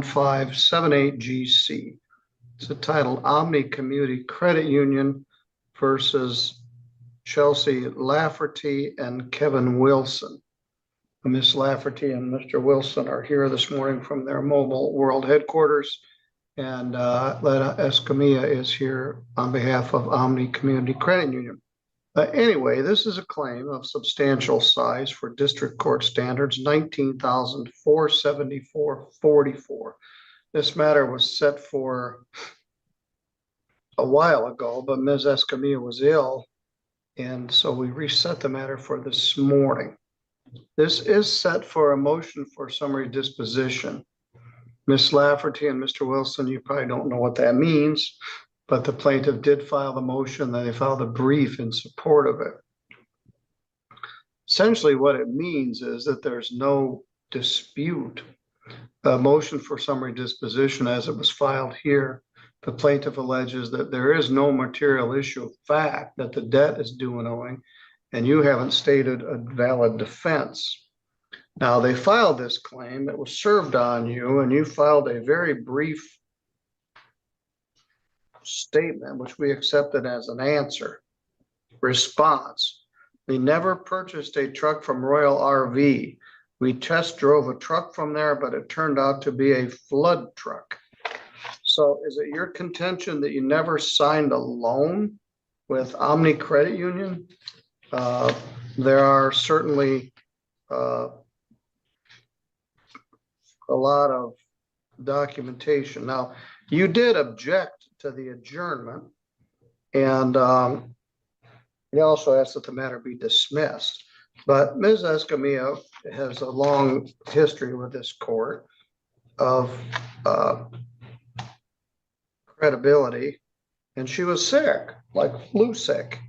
1578GC. It's entitled Omni Community Credit Union versus Chelsea Lafferty and Kevin Wilson. Ms. Lafferty and Mr. Wilson are here this morning from their mobile world headquarters, and Lena Escamilla is here on behalf of Omni Community Credit Union. Anyway, this is a claim of substantial size for district court standards, 19,474.44. This matter was set for a while ago, but Ms. Escamilla was ill, and so we reset the matter for this morning. This is set for a motion for summary disposition. Ms. Lafferty and Mr. Wilson, you probably don't know what that means, but the plaintiff did file the motion, that they filed a brief in support of it. Essentially, what it means is that there's no dispute. A motion for summary disposition, as it was filed here, the plaintiff alleges that there is no material issue of fact that the debt is due and owing, and you haven't stated a valid defense. Now, they filed this claim, it was served on you, and you filed a very brief statement, which we accepted as an answer. Response: we never purchased a truck from Royal RV. We test drove a truck from there, but it turned out to be a flood truck. So is it your contention that you never signed a loan with Omni Credit Union? There are certainly a lot of documentation. Now, you did object to the adjournment, and you also asked that the matter be dismissed. But Ms. Escamilla has a long history with this court of credibility, and she was sick, like flu sick.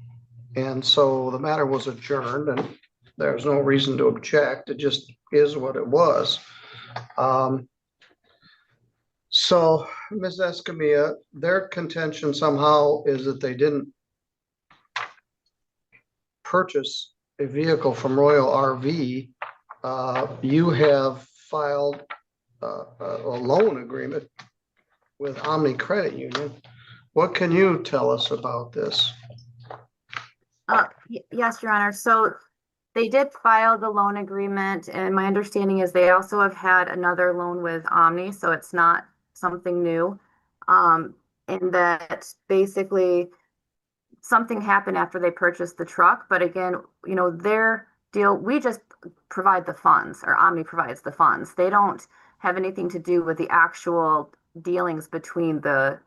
And so the matter was adjourned, and there's no reason to object. It just is what it was. So Ms. Escamilla, their contention somehow is that they didn't purchase a vehicle from Royal RV. You have filed a loan agreement with Omni Credit Union. What can you tell us about this? Yes, Your Honor. So they did file the loan agreement, and my understanding is they also have had another loan with Omni, so it's not something new. And that basically something happened after they purchased the truck. But again, you know, their deal, we just provide the funds, or Omni provides the funds. They don't have anything to do with the actual dealings between the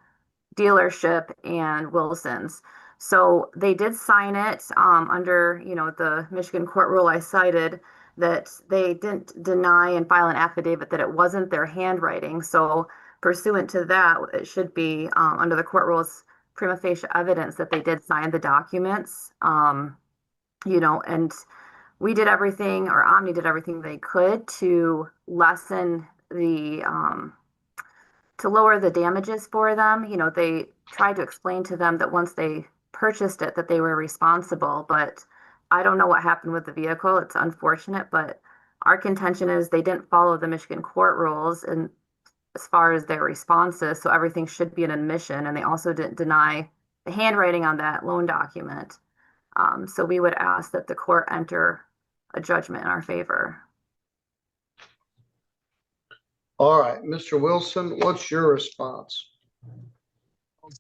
dealership and Wilson's. So they did sign it under, you know, the Michigan court rule I cited, that they didn't deny and file an affidavit that it wasn't their handwriting. So pursuant to that, it should be under the court rules prima facie evidence that they did sign the documents. You know, and we did everything, or Omni did everything they could to lessen the to lower the damages for them. You know, they tried to explain to them that once they purchased it, that they were responsible, but I don't know what happened with the vehicle. It's unfortunate, but our contention is they didn't follow the Michigan court rules and as far as their responses, so everything should be an admission, and they also didn't deny the handwriting on that loan document. So we would ask that the court enter a judgment in our favor. All right, Mr. Wilson, what's your response?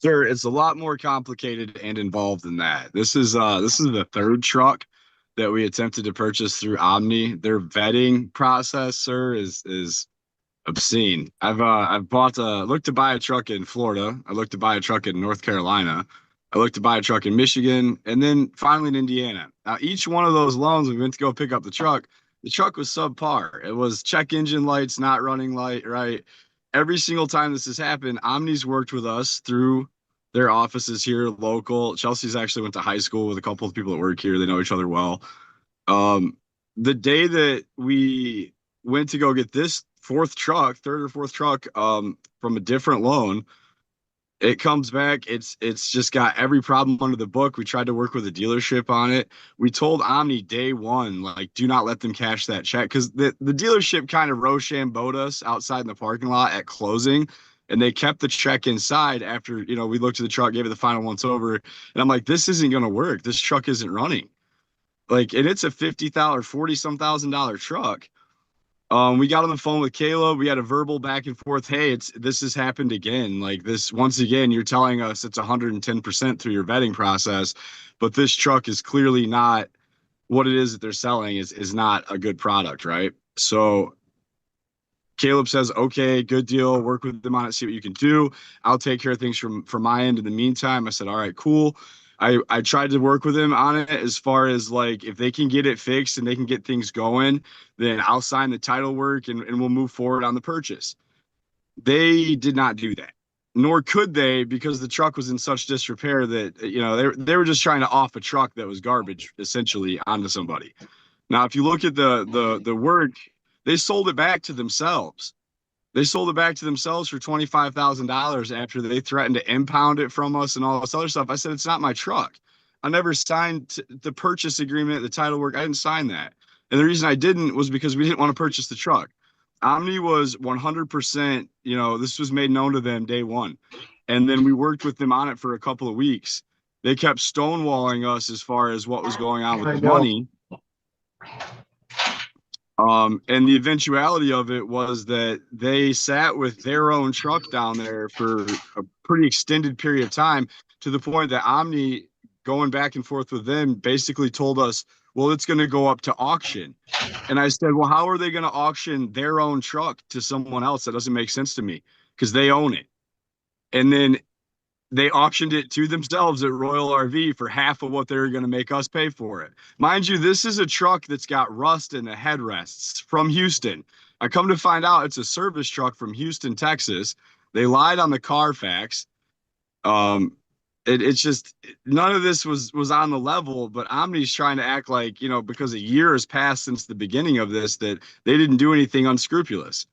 Sir, it's a lot more complicated and involved than that. This is the third truck that we attempted to purchase through Omni. Their vetting process, sir, is obscene. I've looked to buy a truck in Florida. I looked to buy a truck in North Carolina. I looked to buy a truck in Michigan, and then finally in Indiana. Now, each one of those loans, we went to go pick up the truck was subpar. It was check engine lights not running right. Every single time this has happened, Omni's worked with us through their offices here local. Chelsea's actually went to high school with a couple of people that work here. They know each other well. The day that we went to go get this third or fourth truck from a different loan, It comes back. It's just got every problem under the book. We tried to work with a dealership on it. We told Omni day one, like, do not let them cash that check, because the dealership kind of Rochambeaued us outside in the parking lot at closing, and they kept the check inside after, we looked at the truck, gave it the final once over, and I'm like, this isn't gonna work. This truck isn't running. Like, and it's a $50,000, 40 some $1,000 truck. We got on the phone with Caleb. We had a verbal back and forth. Hey, this has happened again. Like, this, once again, you're telling us it's 110% through your vetting process, but this truck is clearly not what it is that they're selling is not a good product, right? So Caleb says, okay, good deal. Work with them on it, see what you can do. I'll take care of things from my end in the meantime. I said, all right, cool. I tried to work with him on it as far as, like, if they can get it fixed and they can get things going, then I'll sign the title work and we'll move forward on the purchase. They did not do that, nor could they, because the truck was in such disrepair that, they were just trying to off a truck that was garbage essentially onto somebody. Now, if you look at the work, they sold it back to themselves. They sold it back to themselves for $25,000 after they threatened to impound it from us and all this other stuff. I said, it's not my truck. I never signed the purchase agreement, the title work. I didn't sign that. And the reason I didn't was because we didn't want to purchase the truck. Omni was 100%, this was made known to them day one. And then we worked with them on it for a couple of weeks. They kept stonewalling us as far as what was going on with the money. And the eventuality of it was that they sat with their own truck down there for a pretty extended period of time, to the point that Omni, going back and forth with them, basically told us, well, it's going to go up to auction. And I said, well, how are they going to auction their own truck to someone else? That doesn't make sense to me, because they own it. And then they auctioned it to themselves at Royal RV for half of what they were going to make us pay for it. Mind you, this is a truck that's got rust in the headrests from Houston. I come to find out it's a service truck from Houston, Texas. They lied on the Carfax. It's just, none of this was on the level, but Omni's trying to act like, because a year has passed since the beginning of this, that they didn't do anything unscrupulous.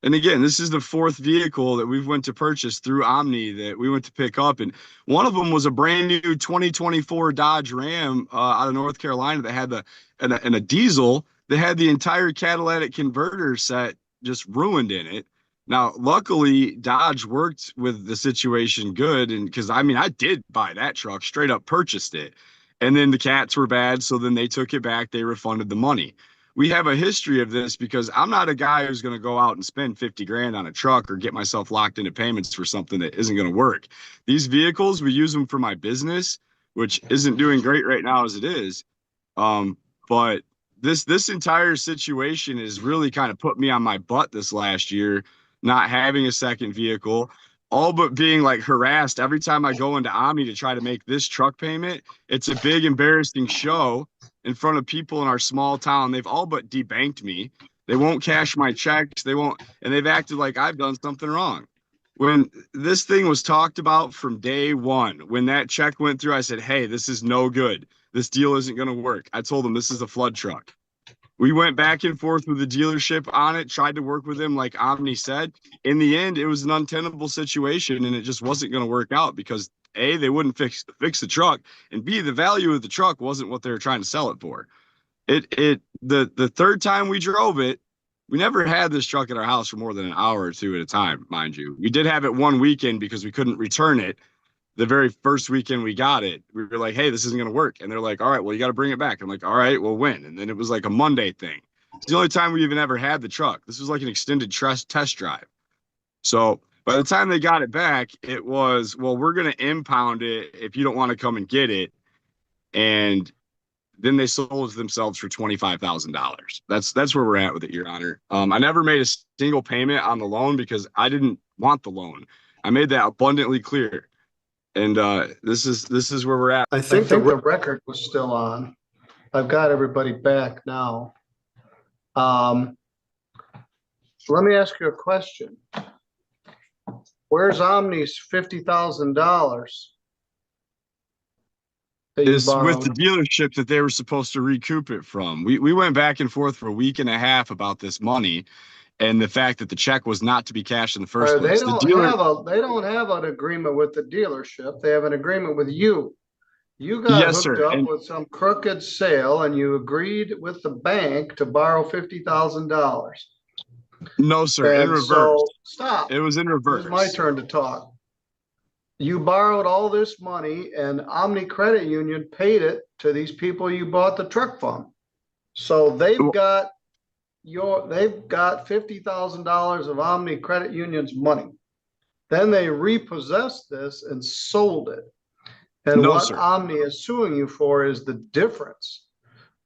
And again, this is the fourth vehicle that we've went to purchase through Omni that we went to pick up. And one of them was a brand new 2024 Dodge Ram out of North Carolina that had and a diesel that had the entire catalytic converter set just ruined in it. Now, luckily, Dodge worked with the situation good. And because, I did buy that truck, straight up purchased it. And then the cats were bad. So then they took it back. They refunded the money. We have a history of this, because I'm not a guy who's going to go out and spend 50 grand on a truck or get myself locked into payments for something that isn't going to work. These vehicles, we use them for my business, which isn't doing great right now as it is. But this entire situation has really kind of put me on my butt this last year, not having a second vehicle, all but being like harassed every time I go into Omni to try to make this truck payment. It's a big embarrassing show in front of people in our small town. They've all but debanked me. They won't cash my checks. And they've acted like I've done something wrong. When this thing was talked about from day one, when that check went through, I said, hey, this is no good. This deal isn't going to work. I told them this is a flood truck. We went back and forth with the dealership on it, tried to work with them like Omni said. In the end, it was an untenable situation, and it just wasn't going to work out because A, they wouldn't fix the truck, and B, the value of the truck wasn't what they were trying to sell it for. The third time we drove it, we never had this truck at our house for more than an hour or two at a time, mind you. We did have it one weekend because we couldn't return it. The very first weekend we got it, we were like, hey, this isn't going to work. And they're like, all right, well, you got to bring it back. I'm like, all right, well, when? And then it was like a Monday thing. It's the only time we even ever had the truck. This was like an extended test drive. So by the time they got it back, it was, well, we're going to impound it if you don't want to come and get it. And then they sold it to themselves for $25,000. That's where we're at with it, Your Honor. I never made a single payment on the loan because I didn't want the loan. I made that abundantly clear. And this is where we're at. I think the record was still on. I've got everybody back now. So let me ask you a question. Where's Omni's $50,000? Is with the dealership that they were supposed to recoup it from. We went back and forth for a week and a half about this money. and the fact that the check was not to be cashed in the first They place. The don't dealer, have an agreement with the dealership. They have an agreement with you. You got yes, hooked sir. up And with some crooked sale and you agreed with the bank to borrow $50,000. no, sir, in And reverse. so, stop. It was in reverse. It's my turn to talk. You borrowed all this money and Omni Credit Union paid it to these people you bought the truck from. So they've got $50,000 of Omni Credit Union's money. Then they repossessed this and sold it. And No, what sir. Omni is suing you for is the difference.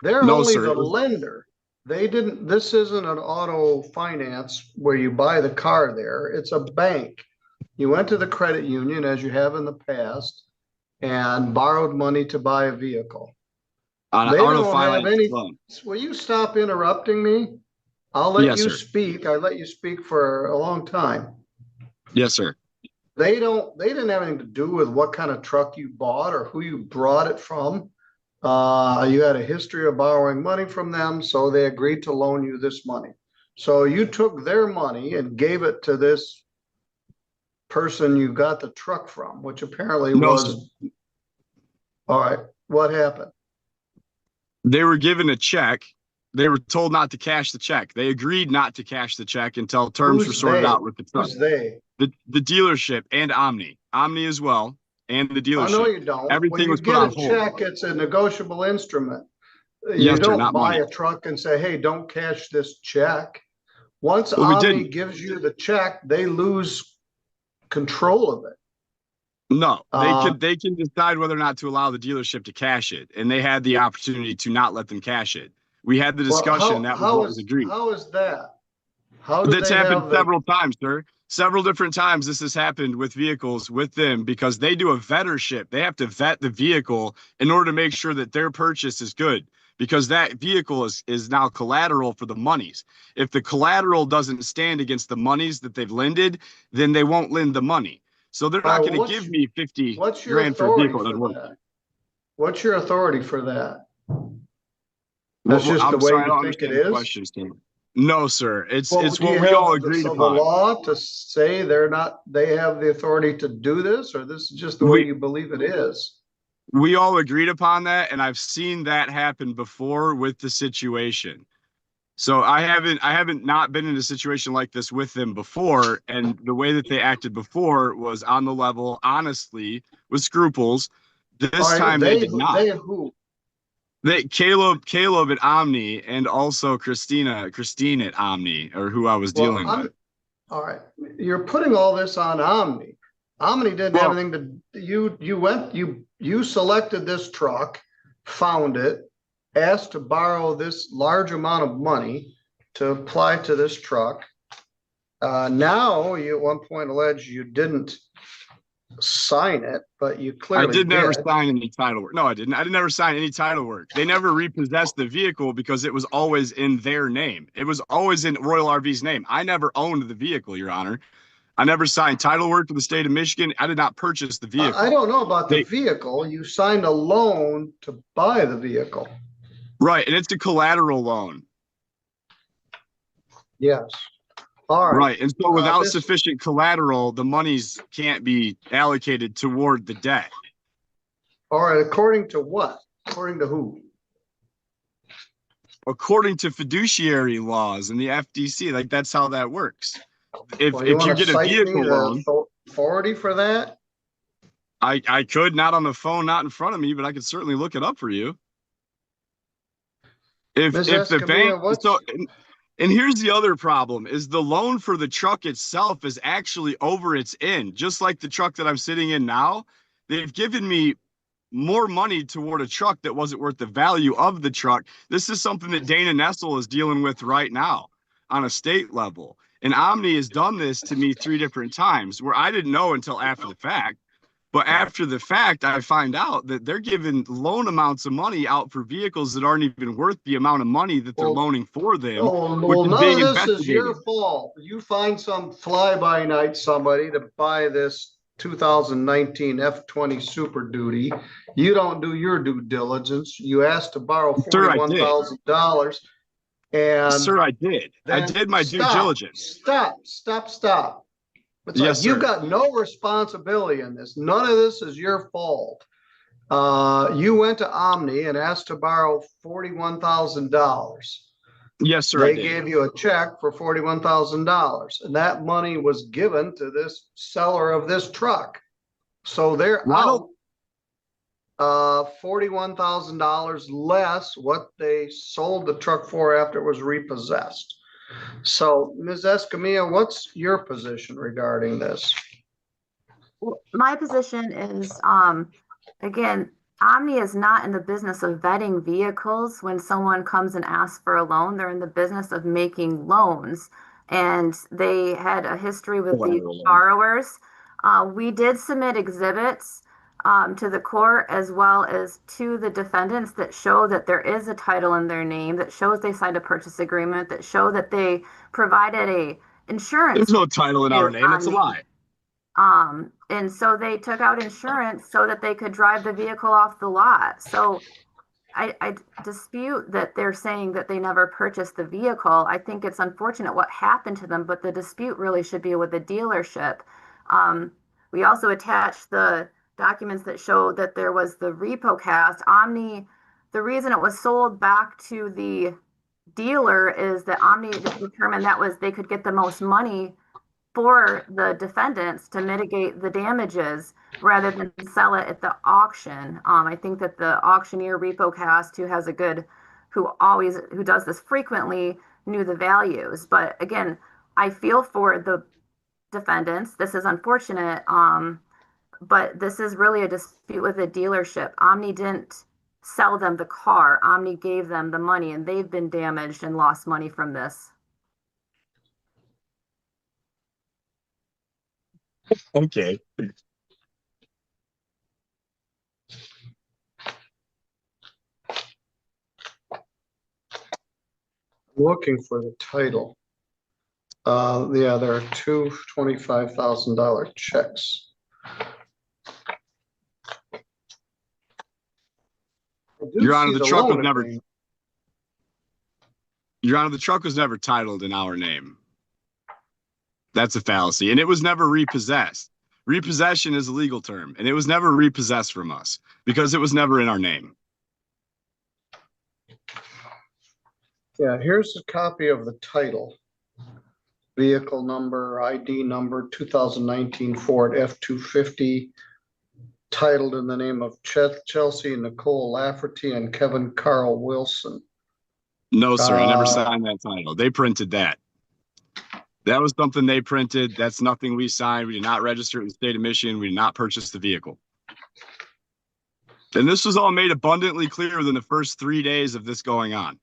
They're No, only sir. the lender. This isn't an auto finance where you buy the car there. It's a bank. You went to the credit union as you have in the past and borrowed money to buy a vehicle. On They an auto don't have finance any. loan. Will you stop interrupting me? I'll let Yes, you sir. speak. I let you speak for a long time. Yes, sir. They didn't have anything to do with what kind of truck you bought or who you brought it from. You had a history of borrowing money from them, so they agreed to loan you this money. So you took their money and gave it to this person you got the truck from, which apparently No, was, sir. all right, what happened? They were given a check. They were told not to cash the check. They agreed not to cash the check until terms were sorted out with the truck. Who's they? The dealership and Omni as well, and the dealership. Oh, no, you don't. Everything was put When on you get a hold. check, it's a negotiable instrument. Yes, You sir, don't not buy money. a truck and say, hey, don't cash this check. Once Well, we Omni didn't. gives you the check, they lose control of it. No, they can decide whether or not to allow the dealership to cash it, and they had the opportunity to not let them cash it. We had the discussion, and that was what was agreed. How is that? How do That's they happened have the, several times, sir. Several different times this has happened with vehicles with them because they do a vettership. They have to vet the vehicle in order to make sure that their purchase is good, because that vehicle is now collateral for the monies. If the collateral doesn't stand against the monies that they've lended, then they won't lend the money. So they're not going to give me 50 what's your grand for a authority vehicle. for that? What's your authority for that? Well, That's just I'm the way sorry, I you don't think it understand the is? question, Steve. No, sir. It's Well, it's do you what we have all the- agreed so upon. the law to say they have the authority to do this, or this is just the way you believe it is? We all agreed upon that, and I've seen that happen before with the situation. So I haven't not been in a situation like this with them before, and the way that they acted before was on the level, honestly, with scruples. This time they did not. They who? Caleb at Omni, and also Christine at Omni, or who I was dealing with. All right, you're putting all this on Omni. Omni didn't have anything to, you selected this truck, found it, asked to borrow this large amount of money to apply to this truck. Now you at one point allege you didn't sign it, but you clearly I did never sign any title work. No, I didn't. I did never sign any title work. They never repossessed the vehicle because it was always in their name. It was always in Royal RV's name. I never owned the vehicle, Your Honor. I never signed title work for the state of Michigan. I did not purchase the vehicle. I don't know about the vehicle. You signed a loan to buy the vehicle. Right, and it's a collateral loan. Yes. All right. Right, and so without sufficient collateral, the monies can't be allocated toward the debt. All right, according to what? According to who? According to fiduciary laws and the FDC, like that's how that works. If you you get a vehicle loan, authority for that? I could, not on the phone, not in front of me, but I could certainly look it up for you. If the bank, so, and here's the other problem is the loan for the truck itself is actually over its end, just like the truck that I'm sitting in now. They've given me more money toward a truck that wasn't worth the value of the truck. This is something that Dana Nessel is dealing with right now on a state level. And Omni has done this to me 3 different times where I didn't know until after the fact. But after the fact, I find out that they're giving loan amounts of money out for vehicles that aren't even worth the amount of money that they're loaning for them. Well, none of this is your fault. You find some fly-by-night somebody to buy this 2019 F-20 Super Duty. You don't do your due diligence. You asked to borrow $41,000. And Sir, I did. I then did my due diligence. Stop. It's Yes, like you've sir. got no responsibility in this. None of this is your fault. You went to Omni and asked to borrow $41,000. Yes, sir, I They did. gave you a check for $41,000, and that money was given to this seller of this truck. So they're Why out don't- $41,000 less what they sold the truck for after it was repossessed. So, Ms. Escamilla, what's your position regarding this? My position is, again, Omni is not in the business of vetting vehicles. When someone comes and asks for a loan, they're in the business of making loans. And they had a history with the borrowers. We did submit exhibits to the court as well as to the defendants that show that there is a title in their name, that shows they signed a purchase agreement, that show that they provided a insurance. There's no title in our name. It's a Omni. lie. And so they took out insurance so that they could drive the vehicle off the lot. So I dispute that they're saying that they never purchased the vehicle. I think it's unfortunate what happened to them, but the dispute really should be with the dealership. We also attached the documents that show that there was the repo cast. Omni, the reason it was sold back to the dealer is that Omni determined that was they could get the most money for the defendants to mitigate the damages rather than sell it at the auction. I think that the auctioneer RepoCast, who does this frequently, knew the values. But again, I feel for the defendants. This is unfortunate, but this is really a dispute with the dealership. Omni didn't sell them the car. Omni gave them the money, and they've been damaged and lost money from this. Okay. Looking for the title. Yeah, there are two $25,000 checks. Your Honor, the truck was never. Your Honor, the truck was never titled in our name. That's a fallacy, and it was never repossessed. Repossession is a legal term, and it was never repossessed from us because it was never in our name. Yeah, here's a copy of the title. Vehicle number, ID number, 2019 Ford F-250, titled in the name of Chelsea Nicole Lafferty and Kevin Carl Wilson. No, sir, I never signed that title. They printed that. That was something they printed. That's nothing we signed. We did not register it in the state of Michigan. We did not purchase the vehicle. And this was all made abundantly clear within the first 3 days of this going on.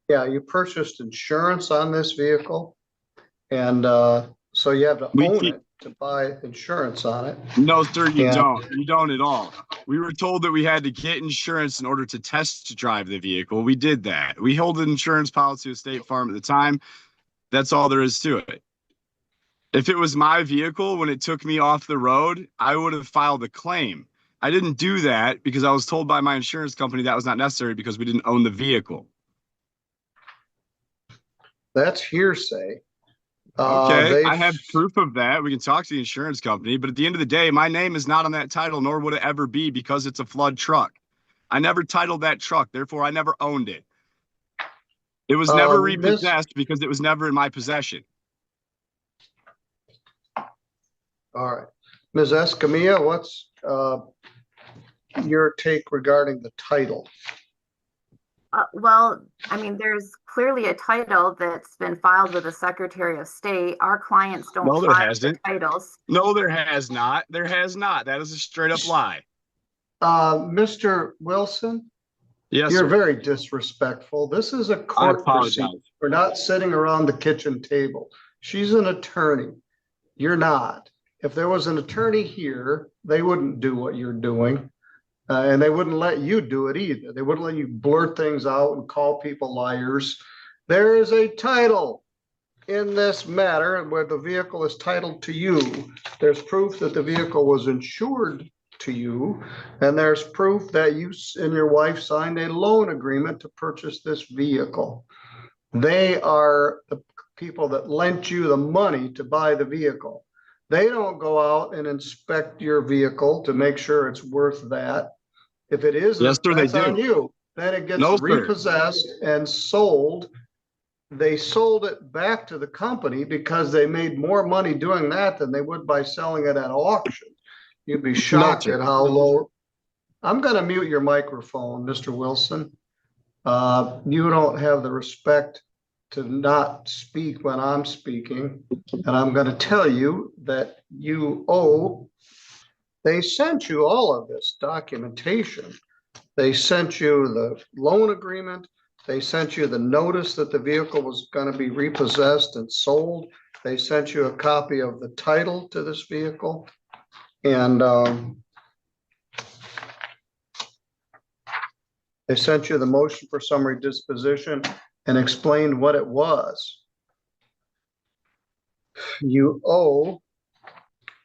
Yeah, you purchased insurance on this vehicle, and so you have to own it to buy insurance on it. No, sir, you don't. You don't at all. We were told that we had to get insurance in order to test drive the vehicle. We did that. We held an insurance policy with State Farm at the time. That's all there is to it. If it was my vehicle when it took me off the road, I would have filed a claim. I didn't do that because I was told by my insurance company that was not necessary because we didn't own the vehicle. That's hearsay. Okay, I have proof of that. We can talk to the insurance company, but at the end of the day, my name is not on that title, nor would it ever be because it's a flood truck. I never titled that truck, therefore I never owned it. It was never repossessed because it was never in my possession. All right. Ms. Escamilla, what's your take regarding the title? Well, I mean, there's clearly a title that's been filed with the Secretary of State. Our clients don't file the titles. No, there has not. There has not. That is a straight up lie. Mr. Wilson? Yes, you're sir. Very disrespectful. This is a court proceeding. We're not sitting around the kitchen table. She's an attorney. You're not. If there was an attorney here, they wouldn't do what you're doing. And they wouldn't let you do it either. They wouldn't let you blurt things out and call people liars. There is a title in this matter where the vehicle is titled to you. There's proof that the vehicle was insured to you, and there's proof that you and your wife signed a loan agreement to purchase this vehicle. They are the people that lent you the money to buy the vehicle. They don't go out and inspect your vehicle to make sure it's worth that. If it isn't, Yes, sir, that's they do. on you. Then it gets No, sir. repossessed and sold. They sold it back to the company because they made more money doing that than they would by selling it at auction. You'd be shocked sir. at how low. I'm going to mute your microphone, Mr. Wilson. You don't have the respect to not speak when I'm speaking. And I'm going to tell you that you owe, they sent you all of this documentation. They sent you the loan agreement. They sent you the notice that the vehicle was going to be repossessed and sold. They sent you a copy of the title to this vehicle. And they sent you the motion for summary disposition and explained what it was. You owe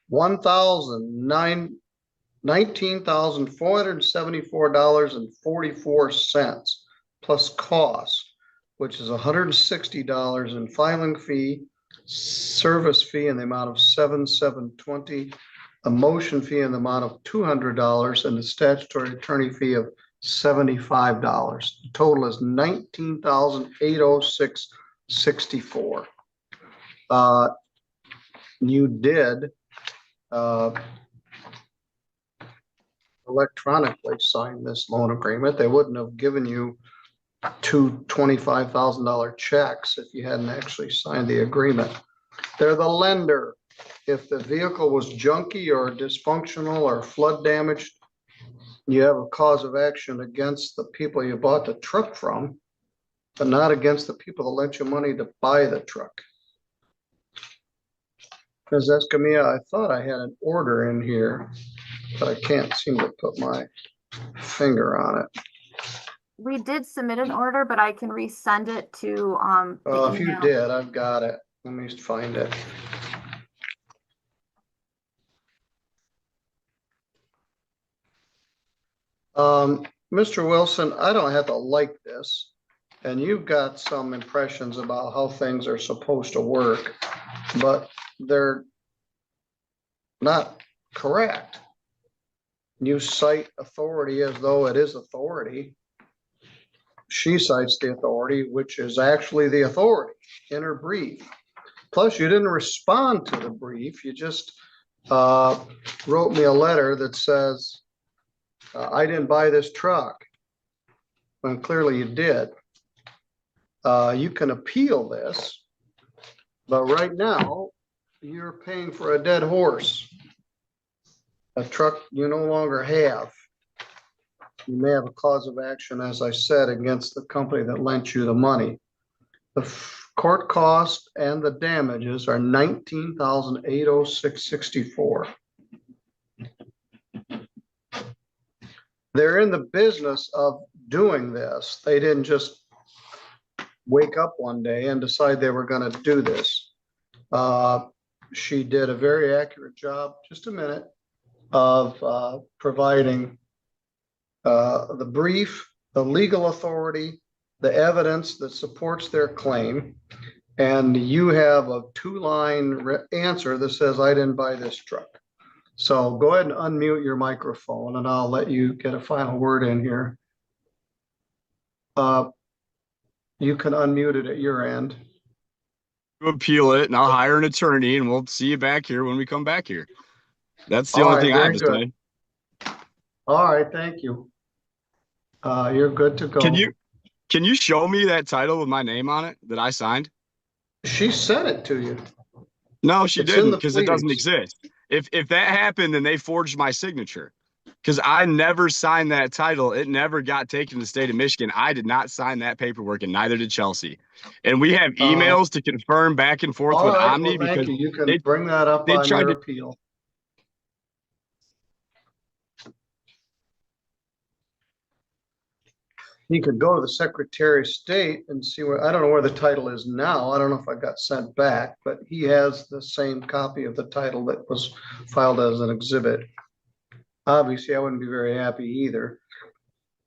$19,474.44 plus costs, which is $160 in filing fee, service fee in the amount of $7,720, a motion fee in the amount of $200, and the statutory attorney fee of $75. The total is $19,806.64. You did electronically sign this loan agreement. They wouldn't have given you two $25,000 checks if you hadn't actually signed the agreement. They're the lender. If the vehicle was junky or dysfunctional or flood damaged, you have a cause of action against the people you bought the truck from, but not against the people that lent you money to buy the truck. Ms. Escamilla, I thought I had an order in here, but I can't seem to put my finger on it. We did submit an order, but I can resend it to Well, the if you email. did, I've got it. Let me find it. Mr. Wilson, I don't have to like this, and you've got some impressions about how things are supposed to work, but they're not correct. You cite authority as though it is authority. She cites the authority, which is actually the authority in her brief. Plus, you didn't respond to the brief. You just wrote me a letter that says, I didn't buy this truck. When clearly you did. You can appeal this, but right now you're paying for a dead horse. A truck you no longer have. You may have a cause of action, as I said, against the company that lent you the money. The court cost and the damages are $19,806.64. They're in the business of doing this. They didn't just wake up one day and decide they were going to do this. She did a very accurate job, just a minute, of providing the brief, the legal authority, the evidence that supports their claim. And you have a two-line answer that says, I didn't buy this truck. So go ahead and unmute your microphone and I'll let you get a final word in here. You can unmute it at your end. Appeal it, and I'll hire an attorney, and we'll see you back here when we come back here. That's the only thing I have to say. All right, thank you. You're good to go. Can you show me that title with my name on it that I signed? She sent it to you. No, she didn't, because it doesn't exist. If that happened, then they forged my signature, because I never signed that title. It never got taken to the state of Michigan. I did not sign that paperwork, and neither did Chelsea. And we have emails to confirm back and forth with Omni, because you can bring that up on your appeal. You could go to the Secretary of State and see where, I don't know where the title is now. I don't know if I got sent back, but he has the same copy of the title that was filed as an exhibit. obviously I wouldn't be very happy either.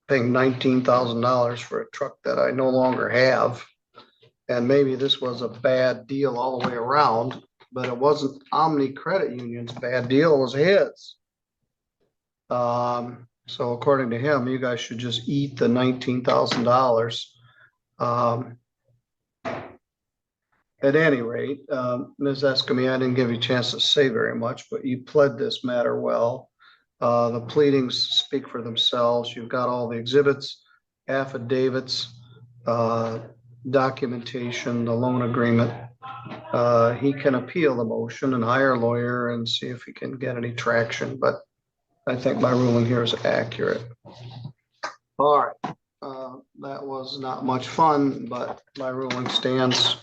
Paying $19,000 for a truck that I no longer have. And maybe this was a bad deal all the way around, but it wasn't Omni Credit Union's bad deal, it was his. So according to him, you guys should just eat the $19,000. At any rate, Ms. Escamilla, I didn't give you a chance to say very much, but you pled this matter well. The pleadings speak for themselves. You've got all the exhibits, affidavits, documentation, the loan agreement. He can appeal the motion and hire a lawyer and see if he can get any traction, but I think my ruling here is accurate. All right, that was not much fun, but my ruling stands.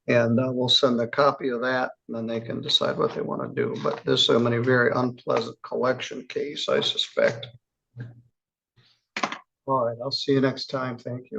And we'll send a copy of that, and then they can decide what they want to do. But this is a very unpleasant collection case, I suspect. All right, I'll see you next time. Thank you.